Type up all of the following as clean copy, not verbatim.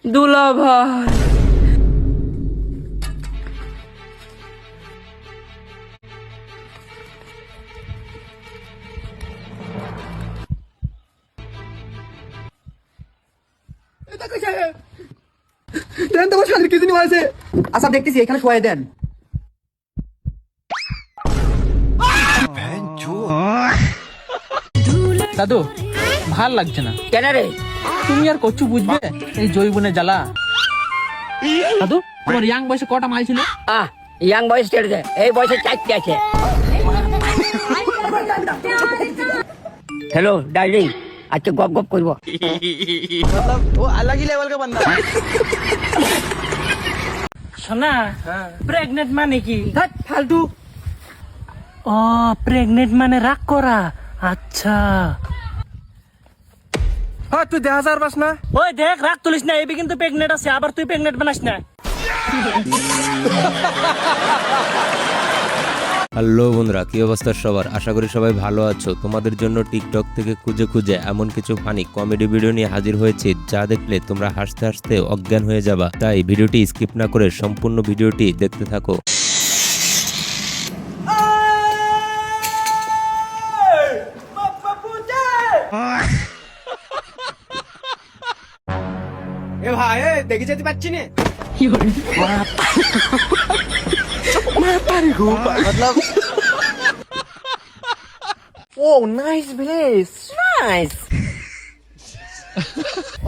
দুলা ভাই। দেন তোমার শালির কি জিনিস আছে? আচ্ছা দেখতেছি এখানে শোয়াই দেন। দাদু ভাল লাগছে না। কেন রে? তুমি আর কচু বুঝবে এই জৈবনে জ্বালা। দাদু তোমার ইয়াং বয়সে কটা মাল ছিল? ইয়াং বয়স ছেড়ে দে, এই বয়সে 4টি আছে। হ্যালো ডার্লিং, আজকে গপ গপ করবো। ও अलग ही लेवल का बंदा। শোনা প্রেগনেন্ট মানে কি? ধ্যাৎ ফালতু। ও প্রেগনেন্ট মানে রাগ করা। আচ্ছা হ্যাঁ তুই 10,000 বাস না। ওই দেখ রাগ তুলিস না, এবি কিন্তু প্রেগনেন্ট আছে, আবার তুই প্রেগনেন্ট বানাস না। হ্যালো বন্ধুরা, কি অবস্থা সবার? আশা করি সবাই ভালো আছো। তোমাদের জন্য টিকটক থেকে খুঁজে খুঁজে এমন কিছু ফানি কমেডি ভিডিও নিয়ে হাজির হয়েছে যা দেখলে তোমরা হাসতে হাসতে অজ্ঞান হয়ে যাবা। তাই ভিডিওটি স্কিপ না করে সম্পূর্ণ ভিডিওটি দেখতে থাকো। এ ভাই দেখে যেতে পারছি না। मतलब oh nice place, Nice.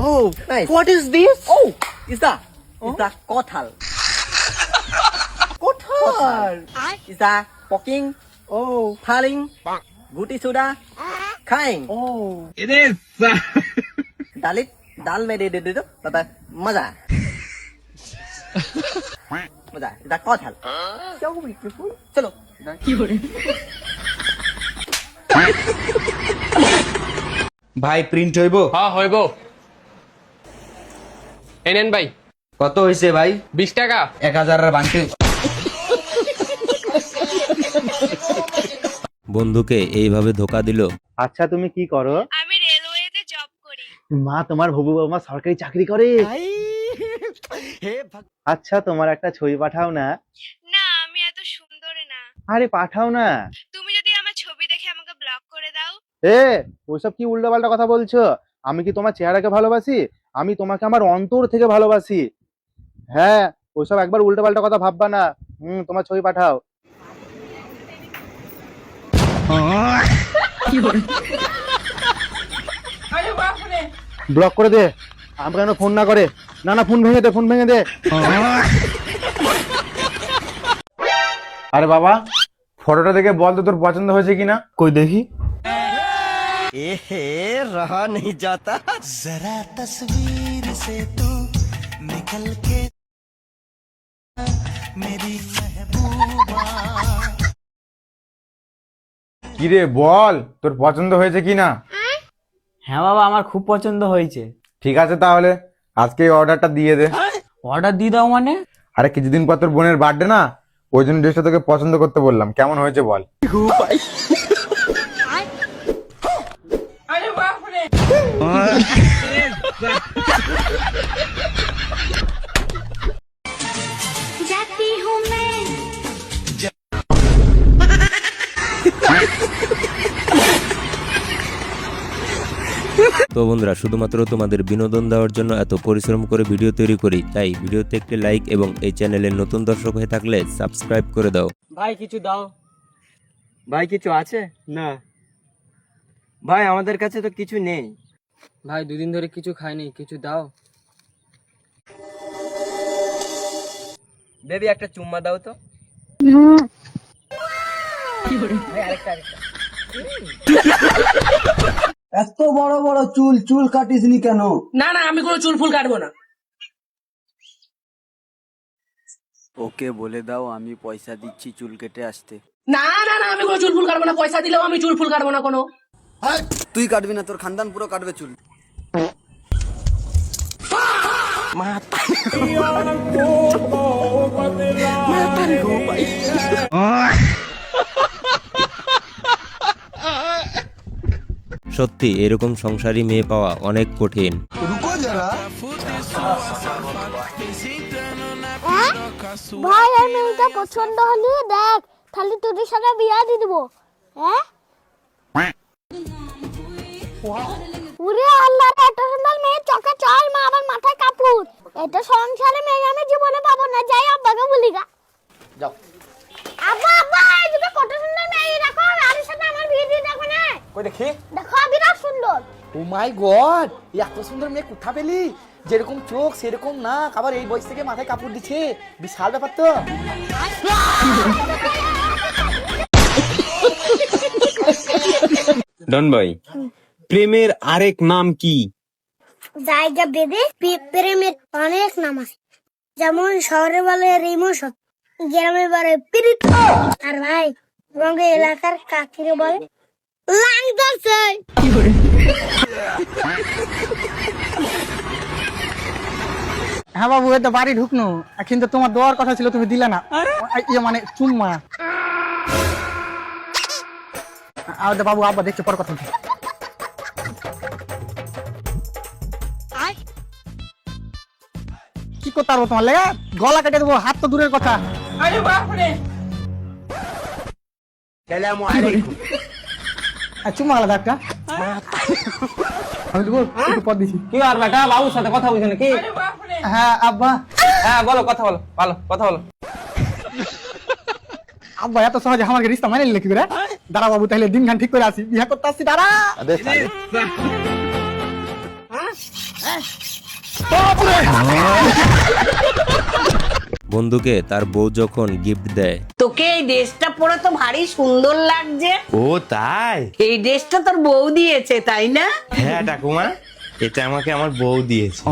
oh nice, what is this? Oh is that kothal is that poking, oh falling guti suda खाएं, oh it is dalit दाल में दे दो तब मजा मजा इधर कौथल क्या ब्यूटीफुल चलो ভাই প্রিন্ট হইব? হ্যাঁ হইব। এনেন ভাই। কত হইছে ভাই? 20 টাকা। 1000 এর বান্টি। বন্ধুকে এইভাবে ধোকা দিল। আচ্ছা তুমি কি করো? আমি রেলওয়েতে জব করি। মা তোমার হবু বৌমা সরকারি চাকরি করে। আচ্ছা তোমার একটা ছবি পাঠাও না। না আমি এত সুন্দর না। আরে পাঠাও না। তুমি যদি আমার ছবি দেখে আমাকে ব্লক করে দাও। এ ওইসব কি উল্টোপাল্টা কথা বলছো? আমি কি তোমার চেহারাকে ভালোবাসি? আমি তোমাকে আমার অন্তর থেকে ভালোবাসি। হ্যাঁ ওইসব একবার উল্টোপাল্টা কথা ভাববা না। তোমার ছবি পাঠাও। ব্লক করে দে। আমাকে কেন ফোন না করে? না না ফোন ভেঙে দে, ফোন ভেঙে দে। আরে বাবা ফটোটা দেখে বল তো তোর পছন্দ হয়েছে কিনা। কই দেখি। रहा नहीं जाता जरा तस्वीर से तू निकल के मेरी महबूबा। কি রে বল তোর পছন্দ হয়েছে কিনা। হ্যাঁ বাবা আমার খুব পছন্দ হয়েছে। ঠিক আছে তাহলে আজকে অর্ডারটা দিয়ে দে। অর্ডার দিয়ে দাও মানে? আরে কিছুদিন পর তোর বোনের বার্থডে না, ওই জন্য ড্রেসটা তোকে পছন্দ করতে বললাম। কেমন হয়েছে বল। जाती हूँ मैं। তো বন্ধুরা, শুধুমাত্র তোমাদের বিনোদন দেওয়ার জন্য এত পরিশ্রম করে ভিডিও তৈরি করি, তাই ভিডিওতে একটি লাইক এবং এই চ্যানেলের নতুন দর্শক হয়ে থাকলে সাবস্ক্রাইব করে দাও। ভাই কিছু দাও। ভাই কিছু আছে না ভাই, আমাদের কাছে তো কিছু নেই ভাই 2 দিন ধরে কিছু খাইনি, কিছু দাও। বেবি একটা চুম্মা দাও তো। এত বড় বড় চুল, চুল কাটিসনি কেন? না না আমি কোনো চুল ফুল কাটবো না। ওকে বলে দাও আমি পয়সা দিচ্ছি চুল কেটে আসতে। না না না আমি কোনো চুল ফুল কাটবো না, পয়সা দিলেও আমি চুল ফুল কাটবো না কোনো। তুই কাটবি না, তোর খানদান পুরো কাটবে চুল। সত্যি এরকম সংসারী মেয়ে পাওয়া অনেক কঠিন। ভাই আর মেয়েটা পছন্দ হলে দেখ, তাহলে তোদের সাথে বিয়া দিয়ে দেবো। হ্যাঁ ওরে আল্লাহ, এত সুন্দর মেয়ে চোখে চল, মা আমার মাথায় কাপড়। এটা সংসারে মেয়ে আমি জীবনে পাবো না, যাই আব্বাকে বলি গা। যাও। আব্বা আব্বা, এদিকে কত সুন্দর মেয়ে, দেখো আর সাথে আমার বিয়ে দিয়ে দেখো না। কই দেখি। দেখো বিরাট সুন্দর। ও মাই গড, এত সুন্দর মেয়ে কোথা পেলি? যেরকম চোখ সেরকম নাক, আবার এই বয়স থেকে মাথায় কাপড় দিচ্ছে, বিশাল ব্যাপার তো। ডন ভাই, প্রেমের আরেক নাম কি? জায়গা বেঁধে প্রেমের অনেক নাম আছে, যেমন শহরে বলে রিমোশন, গ্রামে বলে প্রীত, আর ভাই রঙে এলাকার কাকিরে বলে লাং ধরছে। হ্যাঁ বাবু, এটা বাড়ি ঢুকনো, কিন্তু তোমার দেওয়ার কথা ছিল, তুমি দিলে না। ইয়ে মানে চুম্মা। বাবু আব্বা দেখছে, পর কথা। কি করতে পারবো তোমার লেগে? গলা কেটে দেবো, হাত তো দূরের কথা। চুম্মা আলাদা একটা। আমি দেবো, একটু পর দিছি। কি আর বেটা, বাবুর সাথে কথা বলছেন নাকি? হ্যাঁ আব্বা। হ্যাঁ বলো, কথা বলো, ভালো কথা বলো। আব্বা এত সহজে আমাকে রিস্তা মানে নিলে কি করে? দাঁড়া বাবু, তাহলে দিন খান ঠিক করে আসি, বিয়ে করতে আসছি, দাঁড়া। বন্ধুকে তার বউ যখন গিফট দেয়, তোকে এই ড্রেসটা পরে তো ভারী সুন্দর লাগছে। ও তাই? এই ড্রেসটা তোর বউ দিয়েছে, তাই না? হ্যাঁ ঠাকুমা, এটা আমাকে আমার বউ দিয়েছে।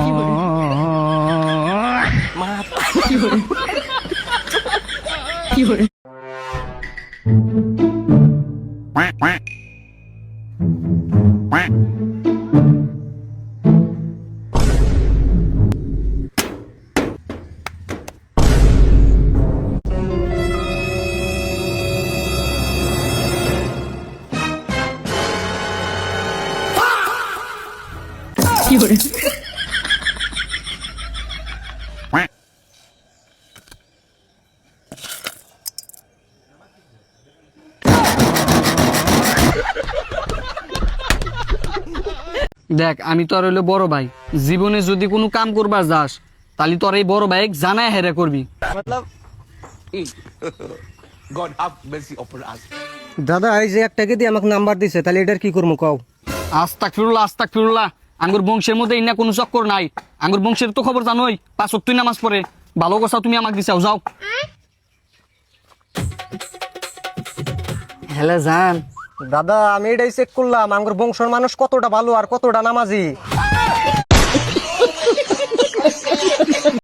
দেখ, আমি তো আর হইলো বড় ভাই, জীবনে যদি কোনো কাম করবার যাস তাহলে তোর এই বড় ভাই জানায় হেরে করবি। দাদা, এই যে একটাকে দিয়ে আমাকে নাম্বার দিছে, তাহলে এটার কি করবো কও? আস্তাগফিরুল্লাহ। আঙ্গুর বংশের মধ্যে ইন্না কোনো চক্কর নাই। আঙ্গুর বংশের তো খবর জানোই, 5 ওয়াক্ত নামাজ পড়ে। ভালো কথা তুমি আমাকে দিছাও, যাও। হ্যালো জান। দাদা, আমি এটাই চেক করলাম আমার বংশের মানুষ কতটা ভালো আর কতটা নামাজি।